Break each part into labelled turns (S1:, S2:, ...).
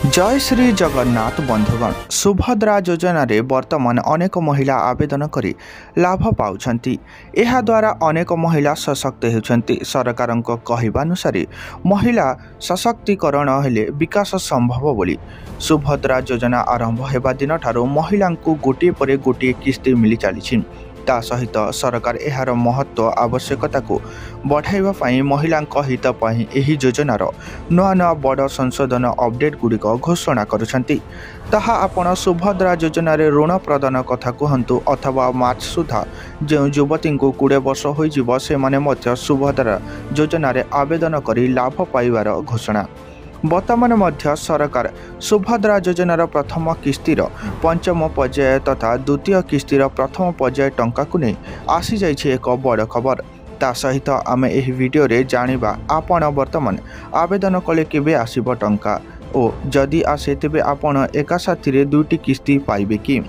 S1: जय श्री जगन्नाथ बंधुगण सुभद्रा योजना रे वर्तमान अनेक महिला आवेदन करी लाभ पाउछंती। एहा द्वारा अनेक महिला सशक्त होउछंती। सरकारक कहवानुसार महिला सशक्तिकरण हेले विकास संभव बोली सुभद्रा योजना आरंभ हेबा दिन ठारू महिला गोटे पर गोटे किस्ती मिली चली। ता सहित सरकार एहार महत्व आवश्यकता को बढ़ाइबा पई महिला हित पई एही योजनार नवा नवा बड़ संशोधन अपडेट गुड़िक घोषणा करुछंती। ताहा आपण सुभद्रा योजना रे ऋण प्रदान कथा कहंतु अथवा मार्च सुधा जो युवती को 20 वर्ष होइजिबो से माने मध्य सुभद्रा योजना रे आवेदन करी लाभ पाइबार घोषणा। वर्तमान मध्य सरकार सुभद्रा योजनार प्रथम किस्तिर पंचम पर्याय तथा द्वितीय किस्तिर प्रथम पर्याय टंका को नहीं आसी जाइछे एक बड़ खबर। ता सहित आमे एही वीडियो रे जानिबा आपण वर्तमान आवेदन कले केबे आसीबो टंका ओ जदि आसे तेबे आपण एका साथी रे दुईटी किस्ती पाइबे कि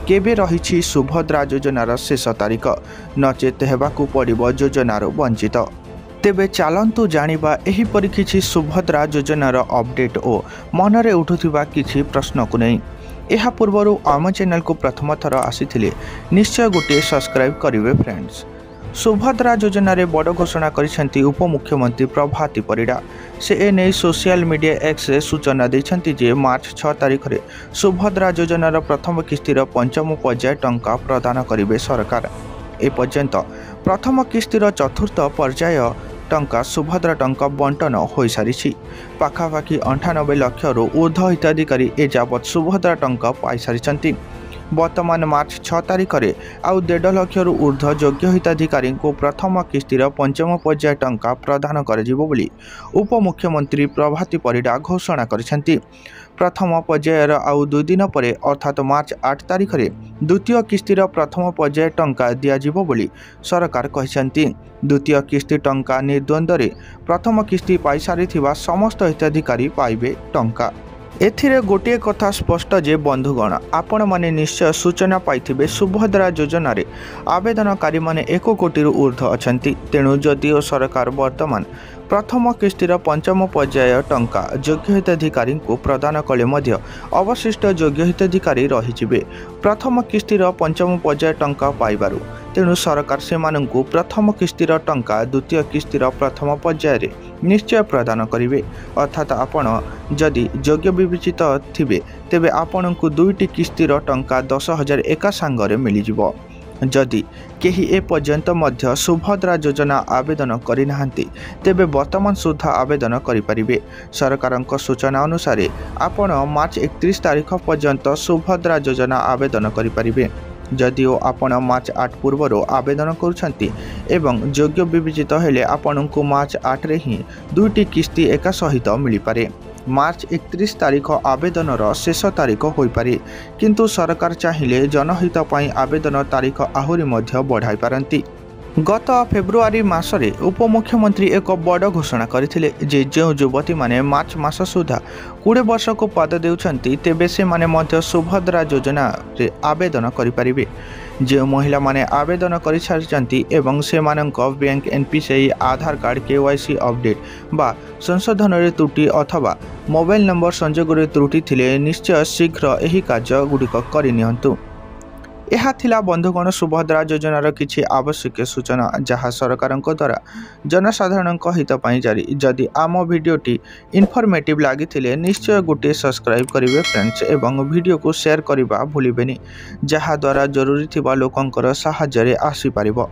S1: केबे रहिछि सुभद्रा योजनार शेष तारीख नचेत हेबाकू पड़िबो योजनार वंचित। तेबे चलतु जानिबा एहीपरि किछि सुभद्रा योजनार अपडेट ओ मनरे उठुथिबा किछि प्रश्न को नहीं। एहा पूर्वरु आम चैनल को प्रथम थर आसीथिले निश्चय गोटे सब्सक्राइब करिवे फ्रेंड्स। सुभद्रा योजना रे बड़ घोषणा करिसेंती उपमुख्यमंत्री प्रभाती परिडा। से एने सोशल मीडिया एक्स रे सूचना दैछंती जे मार्च 6 तारिख रे सुभद्रा योजनार प्रथम किस्तिर पंचम पर्याय टंका प्रदान करिवे सरकार। ए पर्यंत प्रथम किस्तिर चतुर्थ पर्याय टंका सुभद्रा टंका बंटन हो सारी। पाखापाखि 98 लाख रु ऊर्ध्व हिताधिकारी एजावत सुभद्रा टंका पाई सारी। वर्तमान मार्च 6 तारिख रे आउ 1.5 लाख रु ऊर्ध्व योग्य हिताधिकारी को प्रथम किस्तिर पंचम पर्याय टंका प्रदान करिजिबो बोली उपमुख्यमंत्री प्रभाती परिडा घोषणा करिसेंती। प्रथम पर्यायर आउ 2 दिन पर अर्थात मार्च 8 तारिख रे द्वितीय किस्तिर प्रथम पर्याय टंका दियाजिबो बोली सरकार कहिसेंती। द्वितीय किस्ती टंका निर्द्वंद्व रे प्रथम किस्ती पाई सारिथिबा समस्त हिताधिकारी पाइबे टंका। एथिरे गोटे कथा स्पष्ट जे बंधुगण आपण माने निश्चय सूचना पाइथिबे सुभद्रा योजना रे आवेदनकारी माने 1 कोटी रु ऊर्ध्व अछंती। तेणु जदिओ सरकार वर्तमान प्रथम किस्तिर पंचम पर्याय टंका योग्य हिताधिकारी को प्रदान कले मध्य अवशिष्ट योग्य हिताधिकारी रहिजिबे प्रथम किस्तिर पंचम पर्याय टंका पाइबारु। तेणु सरकार सेमानंकु प्रथम किस्तिर टंका द्वितीय किस्तिर प्रथम पर्याय रे निश्चय प्रदान करिवे। अर्थात आपण जदि योग्य विवेचित थिबे तेबे आपणकु दुईटी किस्तिर टंका 10,000 एका सांगरे मिलिजिबो। जदि केही ए पर्यंत मध्य सुभद्रा योजना आवेदन करि नाहंती तेबे वर्तमान सुधा आवेदन करि परिबे। सरकारक सूचना अनुसार आपण मार्च 31 तारिख पर्यंत सुभद्रा योजना आवेदन करि परिबे। जदिओ आपण मार्च 8 पूर्व आवेदन करुछंती एवं योग्य विवेचित हेले आपणकु मार्च 8 रे ही दुईटी किस्ती एका सहित मिली पारे। मार्च 31 तारिख आवेदनर शेष तारीख होई पारे, किंतु सरकार चाहिए जनहित पई आवेदन तारीख आहुरी मध्य बढ़ाई पारंती। गत फेब्रुआरी मासरे उपमुख्यमंत्री एक बड़ घोषणा करथिले जे जो युवती माने मार्च मास सुधा 20 वर्ष को पद देउछंती तेबे से माने मध्य सुभद्रा योजना रे आवेदन करि परिबे। जो महिला माने आवेदन करि सारिचंती एवं से मानक बैंक एनपीसीआई आधार कार्ड केवाईसी अपडेट बा संशोधन रे त्रुटि अथवा मोबाइल नंबर संयोग रे त्रुटि थिले निश्चय शीघ्र एही कार्य गुडिक करि नियंतु। यह थिला बंधुगण सुभद्रा योजनार किछि आवश्यक सूचना जहाँ सरकारक द्वारा जनसाधारण हित पई जारी। जदि आम भिडियोटी इनफॉर्मेटिव लगी निश्चय गोटे सब्सक्राइब करेंगे फ्रेंड्स एवं वीडियो को शेयर करने भूलें जहाँ द्वारा जरूरी थिबा लोकंकर सहाय्य आसी पारिबो।